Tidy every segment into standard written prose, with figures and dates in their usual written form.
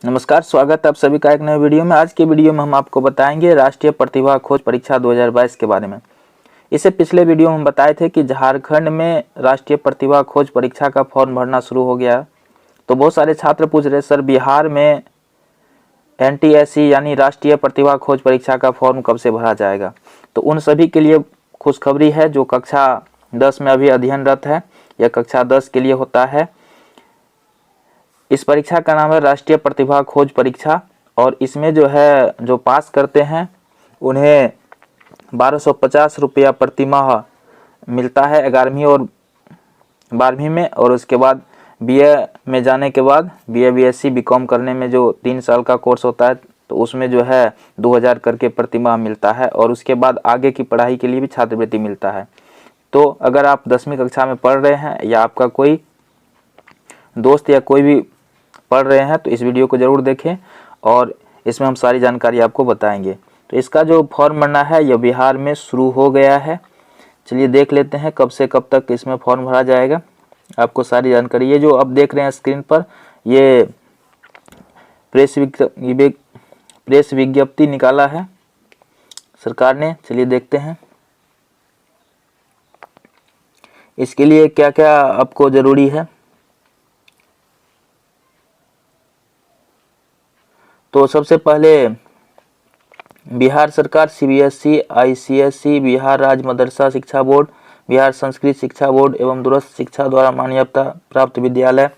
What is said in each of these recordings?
नमस्कार, स्वागत है आप सभी का एक नए वीडियो में। आज के वीडियो में हम आपको बताएंगे राष्ट्रीय प्रतिभा खोज परीक्षा 2022 के बारे में। इससे पिछले वीडियो में हम बताए थे कि झारखंड में राष्ट्रीय प्रतिभा खोज परीक्षा का फॉर्म भरना शुरू हो गया। तो बहुत सारे छात्र पूछ रहे सर बिहार में NTSE यानी राष्ट्रीय प्रतिभा खोज परीक्षा का फॉर्म कब से भरा जाएगा। तो उन सभी के लिए खुशखबरी है जो कक्षा 10 में अभी अध्ययनरत है या कक्षा 10 के लिए होता है। इस परीक्षा का नाम है राष्ट्रीय प्रतिभा खोज परीक्षा और इसमें जो पास करते हैं उन्हें 1250 रुपया प्रतिमाह मिलता है 11वीं और 12वीं में। और उसके बाद BA में जाने के बाद BA BSc BCom करने में जो 3 साल का कोर्स होता है तो उसमें 2000 करके प्रतिमाह मिलता है। और उसके बाद आगे की पढ़ाई के लिए भी छात्रवृत्ति मिलता है। तो अगर आप 10वीं कक्षा में पढ़ रहे हैं या आपका कोई दोस्त या कोई भी पढ़ रहे हैं तो इस वीडियो को ज़रूर देखें और इसमें हम सारी जानकारी आपको बताएंगे। तो इसका जो फॉर्म भरना है यह बिहार में शुरू हो गया है। चलिए देख लेते हैं कब से कब तक इसमें फॉर्म भरा जाएगा। आपको सारी जानकारी ये जो आप देख रहे हैं स्क्रीन पर ये प्रेस विज्ञप्ति निकाला है सरकार ने। चलिए देखते हैं इसके लिए क्या क्या आपको ज़रूरी है। तो सबसे पहले बिहार सरकार, CBSE, ICSE, बिहार राज्य मदरसा शिक्षा बोर्ड, बिहार संस्कृत शिक्षा बोर्ड एवं दूरस्थ शिक्षा द्वारा मान्यता प्राप्त विद्यालय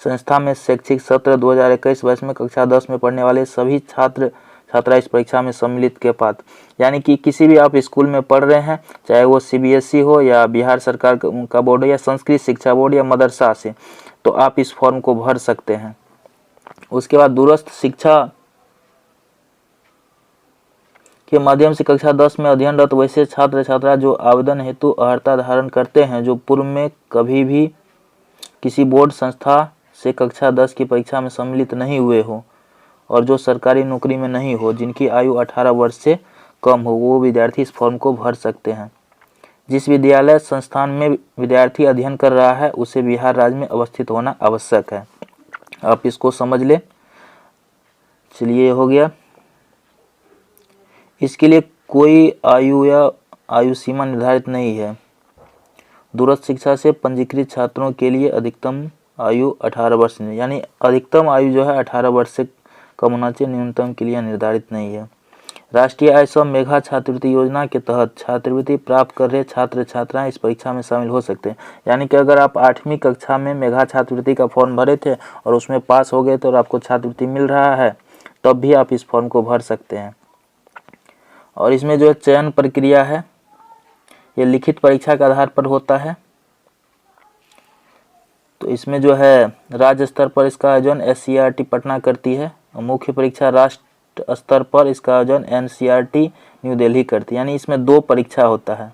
संस्था में शैक्षिक सत्र 2021-22 में कक्षा 10 में पढ़ने वाले सभी छात्रा इस परीक्षा में सम्मिलित के पात्र। यानी कि किसी भी आप स्कूल में पढ़ रहे हैं, चाहे वो CBSE हो या बिहार सरकार का बोर्ड हो या संस्कृत शिक्षा बोर्ड या मदरसा से, तो आप इस फॉर्म को भर सकते हैं। उसके बाद दूरस्थ शिक्षा के माध्यम से कक्षा 10 में अध्ययनरत वैसे छात्र छात्रा जो आवेदन हेतु अर्हता धारण करते हैं, जो पूर्व में कभी भी किसी बोर्ड संस्था से कक्षा 10 की परीक्षा में सम्मिलित नहीं हुए हो और जो सरकारी नौकरी में नहीं हो, जिनकी आयु 18 वर्ष से कम हो, वो विद्यार्थी इस फॉर्म को भर सकते हैं। जिस विद्यालय संस्थान में विद्यार्थी अध्ययन कर रहा है उसे बिहार राज्य में अवस्थित होना आवश्यक है। आप इसको समझ ले। चलिए हो गया। इसके लिए कोई आयु या आयु सीमा निर्धारित नहीं है। दूरस्थ शिक्षा से पंजीकृत छात्रों के लिए अधिकतम आयु 18 वर्ष नहीं, यानी अधिकतम आयु 18 वर्ष से कम होना चाहिए, न्यूनतम के लिए निर्धारित नहीं है। राष्ट्रीय आय सव मेधा छात्रवृत्ति योजना के तहत छात्रवृत्ति प्राप्त कर रहे छात्र छात्राएं इस परीक्षा में शामिल हो सकते हैं। यानी कि अगर आप 8वीं कक्षा में मेधा छात्रवृत्ति का फॉर्म भरे थे और उसमें पास हो गए तो और आपको छात्रवृत्ति मिल रहा है, तब भी आप इस फॉर्म को भर सकते हैं। और इसमें चयन प्रक्रिया है, ये लिखित परीक्षा के आधार पर होता है। तो इसमें राज्य स्तर पर इसका आयोजन SCERT पटना करती है और मुख्य परीक्षा राष्ट्र स्तर पर इसका आयोजन NCERT न्यू दिल्ली करती है। यानी इसमें 2 परीक्षा होता है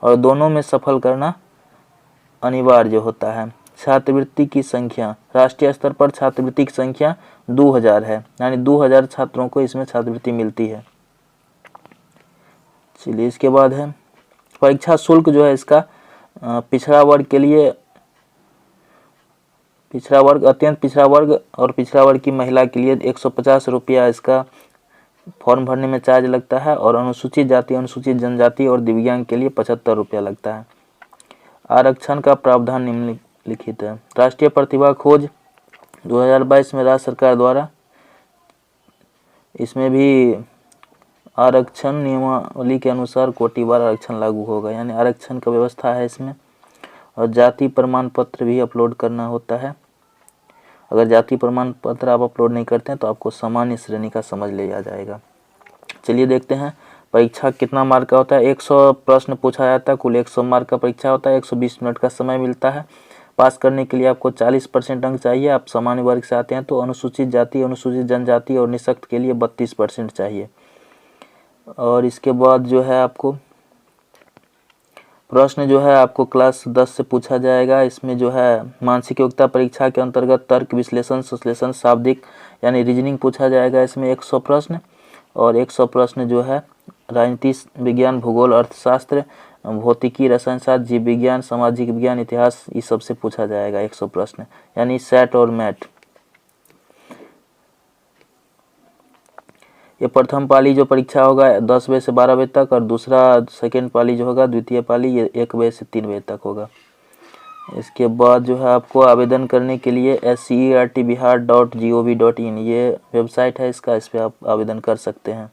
और दोनों में सफल करना अनिवार्य होता है। छात्रवृत्ति की संख्या, राष्ट्रीय स्तर पर छात्रवृत्ति की संख्या 2000 है, यानी 2000 छात्रों को इसमें छात्रवृत्ति मिलती है। चलिए इसके बाद है परीक्षा शुल्क इसका पिछड़ा वर्ग के लिए, पिछड़ा वर्ग, अत्यंत पिछड़ा वर्ग और पिछड़ा वर्ग की महिला के लिए 150 रुपया इसका फॉर्म भरने में चार्ज लगता है और अनुसूचित जाति, अनुसूचित जनजाति और दिव्यांग के लिए 75 रुपया लगता है। आरक्षण का प्रावधान निम्नलिखित है। राष्ट्रीय प्रतिभा खोज 2022 में राज्य सरकार द्वारा इसमें भी आरक्षण नियमावली के अनुसार कोटिवार आरक्षण लागू होगा, यानी आरक्षण का व्यवस्था है इसमें। और जाति प्रमाण पत्र भी अपलोड करना होता है। अगर जाति प्रमाण पत्र आप अपलोड नहीं करते हैं तो आपको सामान्य श्रेणी का समझ लिया जाएगा। चलिए देखते हैं परीक्षा कितना मार्क का होता है। 100 प्रश्न पूछा जाता है, कुल 100 मार्क का परीक्षा होता है। 120 मिनट का समय मिलता है। पास करने के लिए आपको 40% अंक चाहिए। आप सामान्य वर्ग से आते हैं तो अनुसूचित जाति, अनुसूचित जनजाति और निःशक्त के लिए 32% चाहिए। और इसके बाद आपको प्रश्न आपको क्लास 10 से पूछा जाएगा। इसमें मानसिक योग्यता परीक्षा के अंतर्गत तर्क, विश्लेषण, संश्लेषण, शाब्दिक यानी रीजनिंग पूछा जाएगा। इसमें 100 प्रश्न और 100 प्रश्न राजनीति विज्ञान, भूगोल, अर्थशास्त्र, भौतिकी, रसायन शास्त्र, जीव विज्ञान, सामाजिक विज्ञान, इतिहास, इस सब से पूछा जाएगा 100 प्रश्न, यानी सेट और मैट। ये प्रथम पाली जो परीक्षा होगा 10 बजे से 12 बजे तक, और दूसरा सेकेंड पाली जो होगा द्वितीय पाली ये 1 बजे से 3 बजे तक होगा। इसके बाद जो है आपको आवेदन करने के लिए SCERTBihar.gov.in ये वेबसाइट है इसका, इस पर आप आवेदन कर सकते हैं।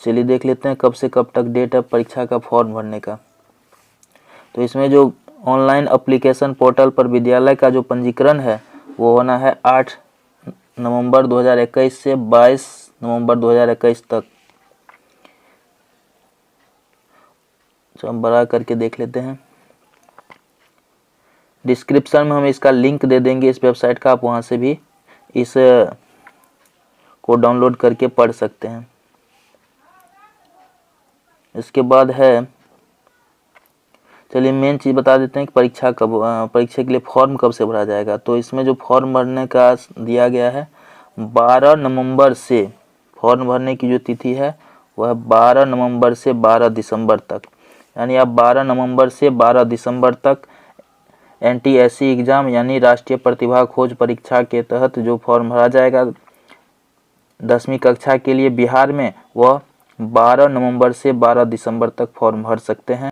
चलिए देख लेते हैं कब से कब तक डेट है परीक्षा का फॉर्म भरने का। तो इसमें जो ऑनलाइन एप्लीकेशन पोर्टल पर विद्यालय का जो पंजीकरण है वो होना है 8 नवंबर 2021 से 22 नवंबर 2021 तक। तो हम बड़ा करके देख लेते हैं। डिस्क्रिप्शन में हम इसका लिंक दे देंगे इस वेबसाइट का, आप वहां से भी इस को डाउनलोड करके पढ़ सकते हैं। इसके बाद है, चलिए मेन चीज़ बता देते हैं कि परीक्षा के लिए फॉर्म कब से भरा जाएगा। तो इसमें जो फॉर्म भरने का दिया गया है 12 नवंबर से, फॉर्म भरने की जो तिथि है वह 12 नवंबर से 12 दिसंबर तक, यानी आप 12 नवंबर से 12 दिसंबर तक NTSC एग्ज़ाम यानी राष्ट्रीय प्रतिभा खोज परीक्षा के तहत जो फॉर्म भरा जाएगा 10वीं कक्षा के लिए बिहार में, वह 12 नवंबर से 12 दिसंबर तक फॉर्म भर सकते हैं।